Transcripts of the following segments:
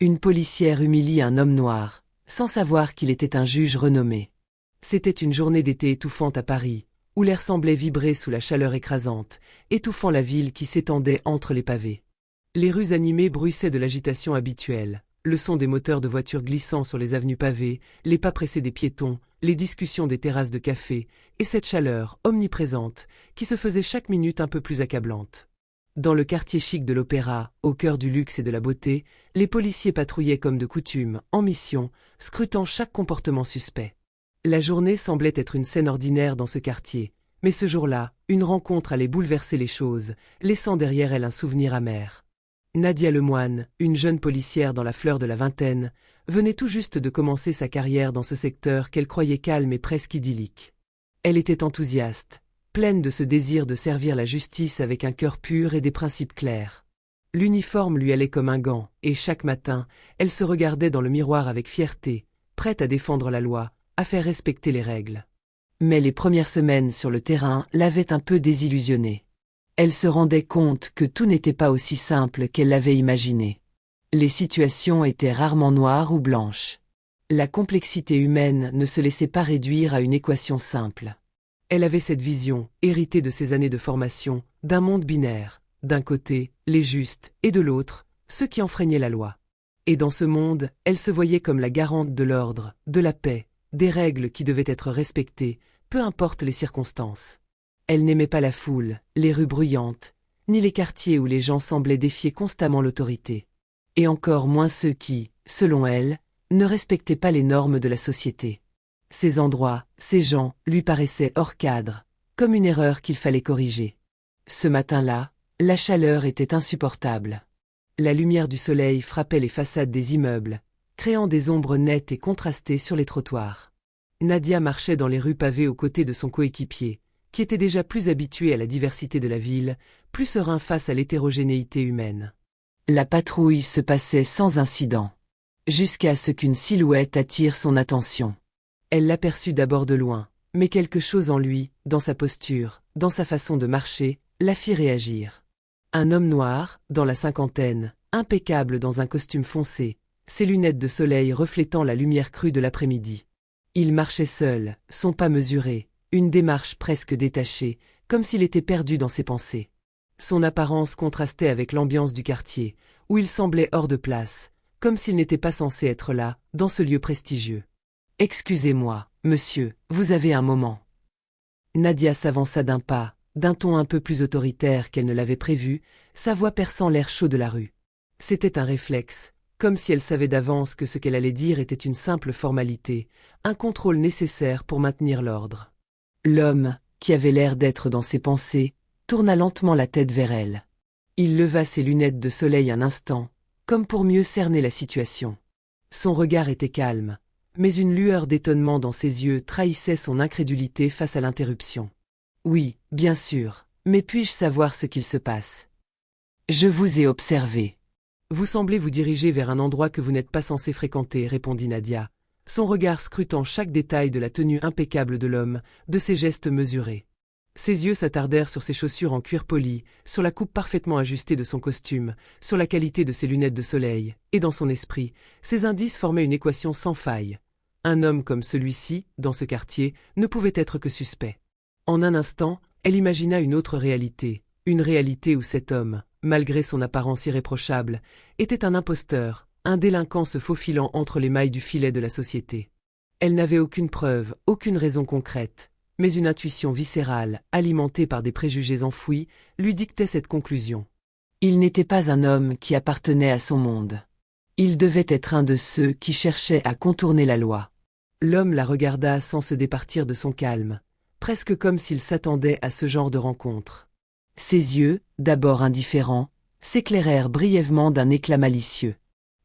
Une policière humilie un homme noir, sans savoir qu'il était un juge renommé. C'était une journée d'été étouffante à Paris, où l'air semblait vibrer sous la chaleur écrasante, étouffant la ville qui s'étendait entre les pavés. Les rues animées bruissaient de l'agitation habituelle, le son des moteurs de voitures glissant sur les avenues pavées, les pas pressés des piétons, les discussions des terrasses de café, et cette chaleur, omniprésente, qui se faisait chaque minute un peu plus accablante. Dans le quartier chic de l'Opéra, au cœur du luxe et de la beauté, les policiers patrouillaient comme de coutume, en mission, scrutant chaque comportement suspect. La journée semblait être une scène ordinaire dans ce quartier, mais ce jour-là, une rencontre allait bouleverser les choses, laissant derrière elle un souvenir amer. Nadia Lemoine, une jeune policière dans la fleur de la vingtaine, venait tout juste de commencer sa carrière dans ce secteur qu'elle croyait calme et presque idyllique. Elle était enthousiaste, pleine de ce désir de servir la justice avec un cœur pur et des principes clairs. L'uniforme lui allait comme un gant, et chaque matin, elle se regardait dans le miroir avec fierté, prête à défendre la loi, à faire respecter les règles. Mais les premières semaines sur le terrain l'avaient un peu désillusionnée. Elle se rendait compte que tout n'était pas aussi simple qu'elle l'avait imaginé. Les situations étaient rarement noires ou blanches. La complexité humaine ne se laissait pas réduire à une équation simple. Elle avait cette vision, héritée de ses années de formation, d'un monde binaire, d'un côté, les justes, et de l'autre, ceux qui enfreignaient la loi. Et dans ce monde, elle se voyait comme la garante de l'ordre, de la paix, des règles qui devaient être respectées, peu importe les circonstances. Elle n'aimait pas la foule, les rues bruyantes, ni les quartiers où les gens semblaient défier constamment l'autorité. Et encore moins ceux qui, selon elle, ne respectaient pas les normes de la société. Ces endroits, ces gens, lui paraissaient hors cadre, comme une erreur qu'il fallait corriger. Ce matin-là, la chaleur était insupportable. La lumière du soleil frappait les façades des immeubles, créant des ombres nettes et contrastées sur les trottoirs. Nadia marchait dans les rues pavées aux côtés de son coéquipier, qui était déjà plus habitué à la diversité de la ville, plus serein face à l'hétérogénéité humaine. La patrouille se passait sans incident, jusqu'à ce qu'une silhouette attire son attention. Elle l'aperçut d'abord de loin, mais quelque chose en lui, dans sa posture, dans sa façon de marcher, la fit réagir. Un homme noir, dans la cinquantaine, impeccable dans un costume foncé, ses lunettes de soleil reflétant la lumière crue de l'après-midi. Il marchait seul, son pas mesuré, une démarche presque détachée, comme s'il était perdu dans ses pensées. Son apparence contrastait avec l'ambiance du quartier, où il semblait hors de place, comme s'il n'était pas censé être là, dans ce lieu prestigieux. « Excusez-moi, monsieur, vous avez un moment. » Nadia s'avança d'un pas, d'un ton un peu plus autoritaire qu'elle ne l'avait prévu, sa voix perçant l'air chaud de la rue. C'était un réflexe, comme si elle savait d'avance que ce qu'elle allait dire était une simple formalité, un contrôle nécessaire pour maintenir l'ordre. L'homme, qui avait l'air d'être dans ses pensées, tourna lentement la tête vers elle. Il leva ses lunettes de soleil un instant, comme pour mieux cerner la situation. Son regard était calme, mais une lueur d'étonnement dans ses yeux trahissait son incrédulité face à l'interruption. « Oui, bien sûr, mais puis-je savoir ce qu'il se passe ? » « Je vous ai observé. »« Vous semblez vous diriger vers un endroit que vous n'êtes pas censé fréquenter, » répondit Nadia, son regard scrutant chaque détail de la tenue impeccable de l'homme, de ses gestes mesurés. Ses yeux s'attardèrent sur ses chaussures en cuir poli, sur la coupe parfaitement ajustée de son costume, sur la qualité de ses lunettes de soleil, et dans son esprit, ces indices formaient une équation sans faille. Un homme comme celui-ci, dans ce quartier, ne pouvait être que suspect. En un instant, elle imagina une autre réalité, une réalité où cet homme, malgré son apparence irréprochable, était un imposteur, un délinquant se faufilant entre les mailles du filet de la société. Elle n'avait aucune preuve, aucune raison concrète, mais une intuition viscérale, alimentée par des préjugés enfouis, lui dictait cette conclusion. Il n'était pas un homme qui appartenait à son monde. Il devait être un de ceux qui cherchaient à contourner la loi. L'homme la regarda sans se départir de son calme, presque comme s'il s'attendait à ce genre de rencontre. Ses yeux, d'abord indifférents, s'éclairèrent brièvement d'un éclat malicieux.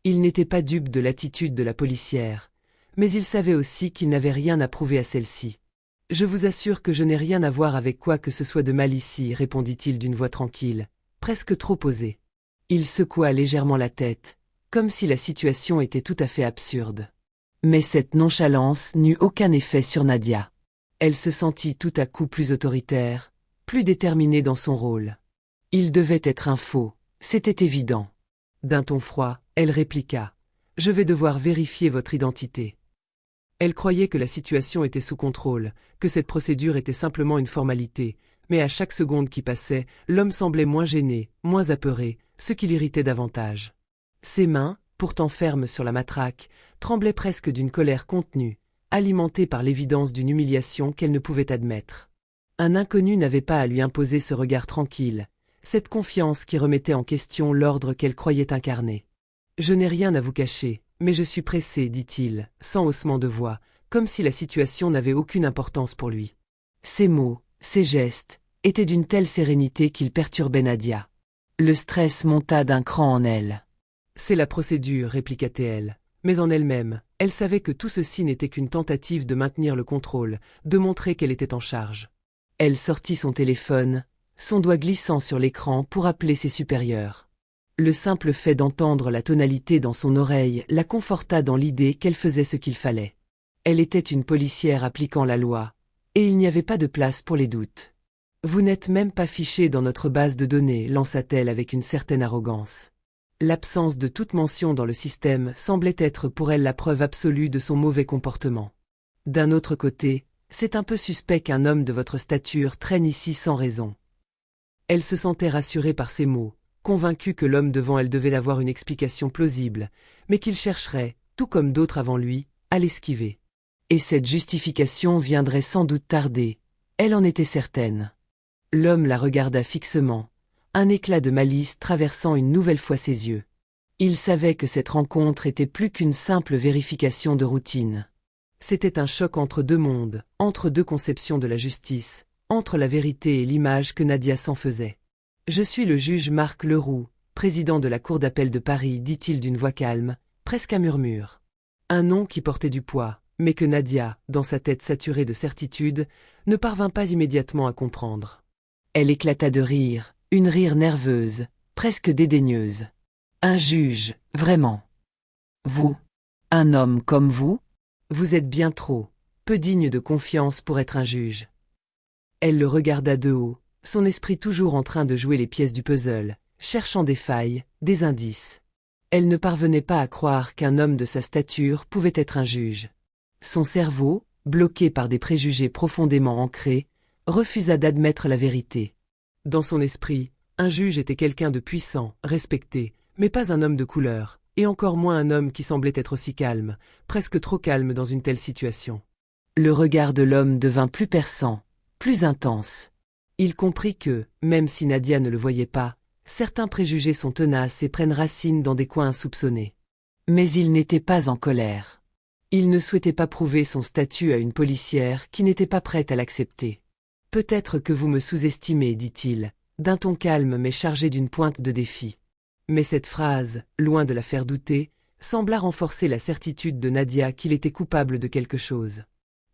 Il n'était pas dupe de l'attitude de la policière, mais il savait aussi qu'il n'avait rien à prouver à celle-ci. « Je vous assure que je n'ai rien à voir avec quoi que ce soit de mal ici, » répondit-il d'une voix tranquille, presque trop posée. Il secoua légèrement la tête, comme si la situation était tout à fait absurde. Mais cette nonchalance n'eut aucun effet sur Nadia. Elle se sentit tout à coup plus autoritaire, plus déterminée dans son rôle. Il devait être un faux, c'était évident. D'un ton froid, elle répliqua. Je vais devoir vérifier votre identité. Elle croyait que la situation était sous contrôle, que cette procédure était simplement une formalité, mais à chaque seconde qui passait, l'homme semblait moins gêné, moins apeuré, ce qui l'irritait davantage. Ses mains, pourtant fermes sur la matraque, tremblaient presque d'une colère contenue, alimentée par l'évidence d'une humiliation qu'elle ne pouvait admettre. Un inconnu n'avait pas à lui imposer ce regard tranquille, cette confiance qui remettait en question l'ordre qu'elle croyait incarner. « Je n'ai rien à vous cacher, mais je suis pressé, dit-il, sans haussement de voix, comme si la situation n'avait aucune importance pour lui. Ses mots, ses gestes, étaient d'une telle sérénité qu'ils perturbaient Nadia. Le stress monta d'un cran en elle. « C'est la procédure, répliqua-t-elle, mais en elle-même, elle savait que tout ceci n'était qu'une tentative de maintenir le contrôle, de montrer qu'elle était en charge. Elle sortit son téléphone, son doigt glissant sur l'écran pour appeler ses supérieurs. Le simple fait d'entendre la tonalité dans son oreille la conforta dans l'idée qu'elle faisait ce qu'il fallait. Elle était une policière appliquant la loi, et il n'y avait pas de place pour les doutes. « Vous n'êtes même pas fiché dans notre base de données, lança-t-elle avec une certaine arrogance. L'absence de toute mention dans le système semblait être pour elle la preuve absolue de son mauvais comportement. D'un autre côté, c'est un peu suspect qu'un homme de votre stature traîne ici sans raison. Elle se sentait rassurée par ces mots, convaincue que l'homme devant elle devait avoir une explication plausible, mais qu'il chercherait, tout comme d'autres avant lui, à l'esquiver. Et cette justification viendrait sans doute tarder, elle en était certaine. L'homme la regarda fixement, un éclat de malice traversant une nouvelle fois ses yeux. Il savait que cette rencontre était plus qu'une simple vérification de routine. C'était un choc entre deux mondes, entre deux conceptions de la justice, entre la vérité et l'image que Nadia s'en faisait. « Je suis le juge Marc Leroux, président de la Cour d'appel de Paris, dit-il d'une voix calme, presque à murmure. Un nom qui portait du poids, mais que Nadia, dans sa tête saturée de certitude, ne parvint pas immédiatement à comprendre. Elle éclata de rire, une rire nerveuse, presque dédaigneuse. « Un juge, vraiment. Vous, un homme comme vous? Vous êtes bien trop, peu digne de confiance pour être un juge. » Elle le regarda de haut, son esprit toujours en train de jouer les pièces du puzzle, cherchant des failles, des indices. Elle ne parvenait pas à croire qu'un homme de sa stature pouvait être un juge. Son cerveau, bloqué par des préjugés profondément ancrés, refusa d'admettre la vérité. Dans son esprit, un juge était quelqu'un de puissant, respecté, mais pas un homme de couleur, et encore moins un homme qui semblait être aussi calme, presque trop calme dans une telle situation. Le regard de l'homme devint plus perçant, plus intense. Il comprit que, même si Nadia ne le voyait pas, certains préjugés sont tenaces et prennent racine dans des coins insoupçonnés. Mais il n'était pas en colère. Il ne souhaitait pas prouver son statut à une policière qui n'était pas prête à l'accepter. « Peut-être que vous me sous-estimez, dit-il, d'un ton calme mais chargé d'une pointe de défi. » Mais cette phrase, loin de la faire douter, sembla renforcer la certitude de Nadia qu'il était coupable de quelque chose.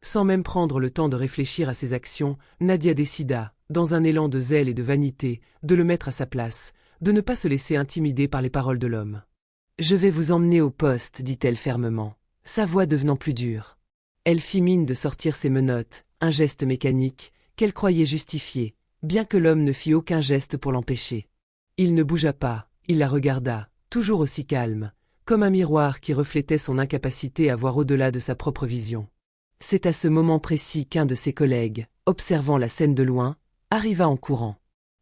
Sans même prendre le temps de réfléchir à ses actions, Nadia décida, dans un élan de zèle et de vanité, de le mettre à sa place, de ne pas se laisser intimider par les paroles de l'homme. « Je vais vous emmener au poste, dit-elle fermement, sa voix devenant plus dure. Elle fit mine de sortir ses menottes, un geste mécanique, qu'elle croyait justifié, bien que l'homme ne fît aucun geste pour l'empêcher. Il ne bougea pas, il la regarda, toujours aussi calme, comme un miroir qui reflétait son incapacité à voir au-delà de sa propre vision. C'est à ce moment précis qu'un de ses collègues, observant la scène de loin, arriva en courant.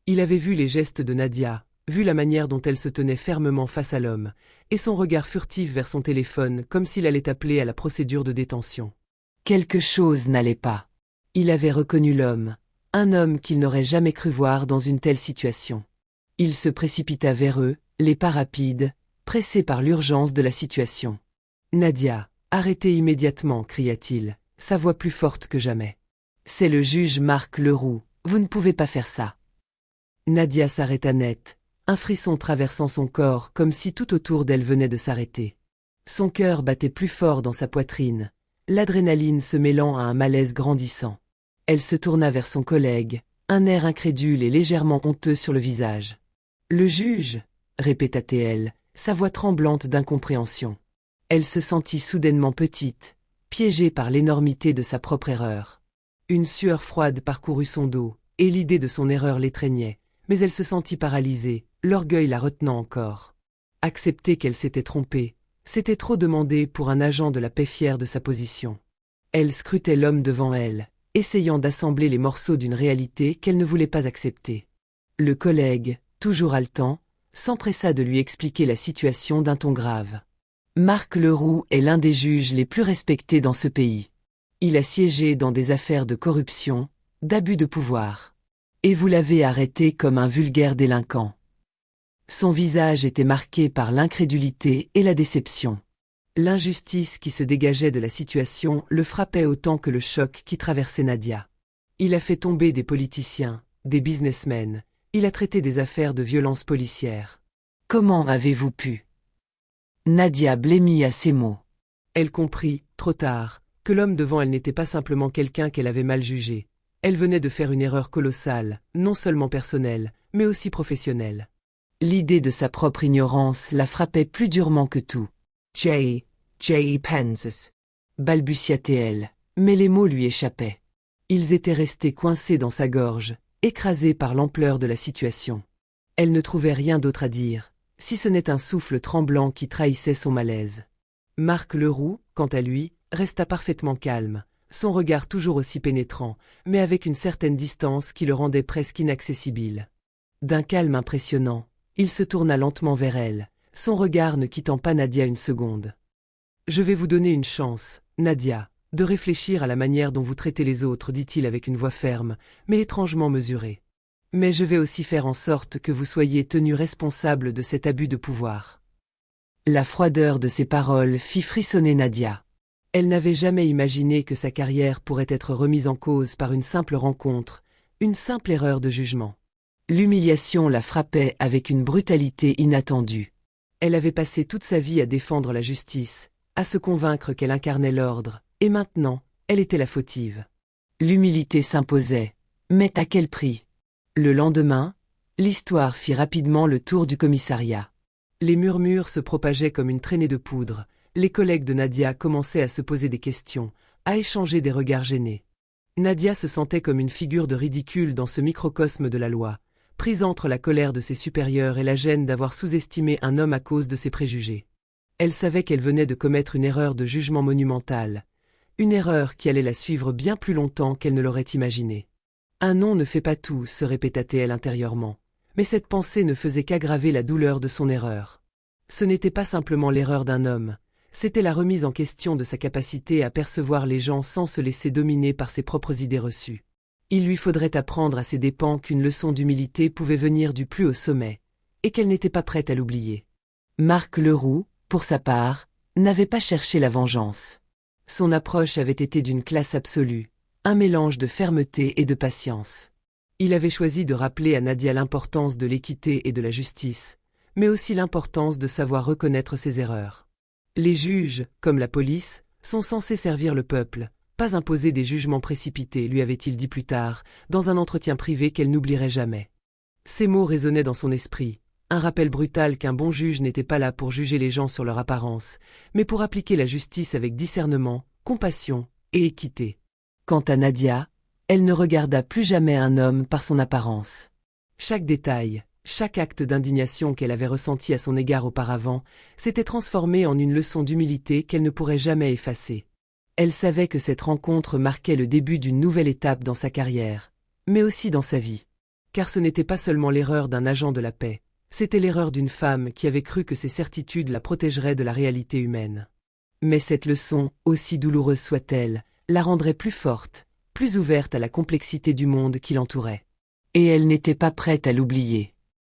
Il avait vu les gestes de Nadia, vu la manière dont elle se tenait fermement face à l'homme, et son regard furtif vers son téléphone comme s'il allait appeler à la procédure de détention. Quelque chose n'allait pas. Il avait reconnu l'homme, un homme qu'il n'aurait jamais cru voir dans une telle situation. Il se précipita vers eux, les pas rapides, pressé par l'urgence de la situation. « Nadia, arrêtez immédiatement » cria-t-il, sa voix plus forte que jamais. « C'est le juge Marc Leroux, vous ne pouvez pas faire ça. » Nadia s'arrêta net, un frisson traversant son corps comme si tout autour d'elle venait de s'arrêter. Son cœur battait plus fort dans sa poitrine, l'adrénaline se mêlant à un malaise grandissant. Elle se tourna vers son collègue, un air incrédule et légèrement honteux sur le visage. « Le juge » répéta-t-elle, sa voix tremblante d'incompréhension. Elle se sentit soudainement petite, piégée par l'énormité de sa propre erreur. Une sueur froide parcourut son dos, et l'idée de son erreur l'étreignait, mais elle se sentit paralysée, l'orgueil la retenant encore. Accepter qu'elle s'était trompée, C'était trop demandé pour un agent de la paix fier de sa position. Elle scrutait l'homme devant elle, essayant d'assembler les morceaux d'une réalité qu'elle ne voulait pas accepter. Le collègue, toujours haletant, s'empressa de lui expliquer la situation d'un ton grave. Marc Leroux est l'un des juges les plus respectés dans ce pays. Il a siégé dans des affaires de corruption, d'abus de pouvoir. Et vous l'avez arrêté comme un vulgaire délinquant. Son visage était marqué par l'incrédulité et la déception. L'injustice qui se dégageait de la situation le frappait autant que le choc qui traversait Nadia. Il a fait tomber des politiciens, des businessmen, il a traité des affaires de violence policière. Comment avez-vous pu? Nadia blêmit à ces mots. Elle comprit, trop tard, que l'homme devant elle n'était pas simplement quelqu'un qu'elle avait mal jugé. Elle venait de faire une erreur colossale, non seulement personnelle, mais aussi professionnelle. L'idée de sa propre ignorance la frappait plus durement que tout. J. Penzes, balbutia-t-elle, mais les mots lui échappaient. Ils étaient restés coincés dans sa gorge, écrasés par l'ampleur de la situation. Elle ne trouvait rien d'autre à dire, si ce n'est un souffle tremblant qui trahissait son malaise. Marc Leroux, quant à lui, resta parfaitement calme, son regard toujours aussi pénétrant, mais avec une certaine distance qui le rendait presque inaccessible. D'un calme impressionnant, il se tourna lentement vers elle, son regard ne quittant pas Nadia une seconde. « Je vais vous donner une chance, Nadia, de réfléchir à la manière dont vous traitez les autres, dit-il avec une voix ferme, mais étrangement mesurée. Mais je vais aussi faire en sorte que vous soyez tenu responsable de cet abus de pouvoir. » La froideur de ses paroles fit frissonner Nadia. Elle n'avait jamais imaginé que sa carrière pourrait être remise en cause par une simple rencontre, une simple erreur de jugement. L'humiliation la frappait avec une brutalité inattendue. Elle avait passé toute sa vie à défendre la justice, à se convaincre qu'elle incarnait l'ordre, et maintenant, elle était la fautive. L'humilité s'imposait, mais à quel prix? Le lendemain, l'histoire fit rapidement le tour du commissariat. Les murmures se propageaient comme une traînée de poudre, les collègues de Nadia commençaient à se poser des questions, à échanger des regards gênés. Nadia se sentait comme une figure de ridicule dans ce microcosme de la loi, prise entre la colère de ses supérieurs et la gêne d'avoir sous-estimé un homme à cause de ses préjugés. Elle savait qu'elle venait de commettre une erreur de jugement monumentale, une erreur qui allait la suivre bien plus longtemps qu'elle ne l'aurait imaginé. Un nom ne fait pas tout, se répéta-t-elle intérieurement, mais cette pensée ne faisait qu'aggraver la douleur de son erreur. Ce n'était pas simplement l'erreur d'un homme, c'était la remise en question de sa capacité à percevoir les gens sans se laisser dominer par ses propres idées reçues. Il lui faudrait apprendre à ses dépens qu'une leçon d'humilité pouvait venir du plus haut sommet, et qu'elle n'était pas prête à l'oublier. Marc Leroux, pour sa part, n'avait pas cherché la vengeance. Son approche avait été d'une classe absolue, un mélange de fermeté et de patience. Il avait choisi de rappeler à Nadia l'importance de l'équité et de la justice, mais aussi l'importance de savoir reconnaître ses erreurs. Les juges, comme la police, sont censés servir le peuple, pas imposer des jugements précipités, lui avait-il dit plus tard, dans un entretien privé qu'elle n'oublierait jamais. Ces mots résonnaient dans son esprit, un rappel brutal qu'un bon juge n'était pas là pour juger les gens sur leur apparence, mais pour appliquer la justice avec discernement, compassion et équité. Quant à Nadia, elle ne regarda plus jamais un homme par son apparence. Chaque détail, chaque acte d'indignation qu'elle avait ressenti à son égard auparavant, s'était transformé en une leçon d'humilité qu'elle ne pourrait jamais effacer. Elle savait que cette rencontre marquait le début d'une nouvelle étape dans sa carrière, mais aussi dans sa vie. Car ce n'était pas seulement l'erreur d'un agent de la paix, c'était l'erreur d'une femme qui avait cru que ses certitudes la protégeraient de la réalité humaine. Mais cette leçon, aussi douloureuse soit-elle, la rendrait plus forte, plus ouverte à la complexité du monde qui l'entourait. Et elle n'était pas prête à l'oublier.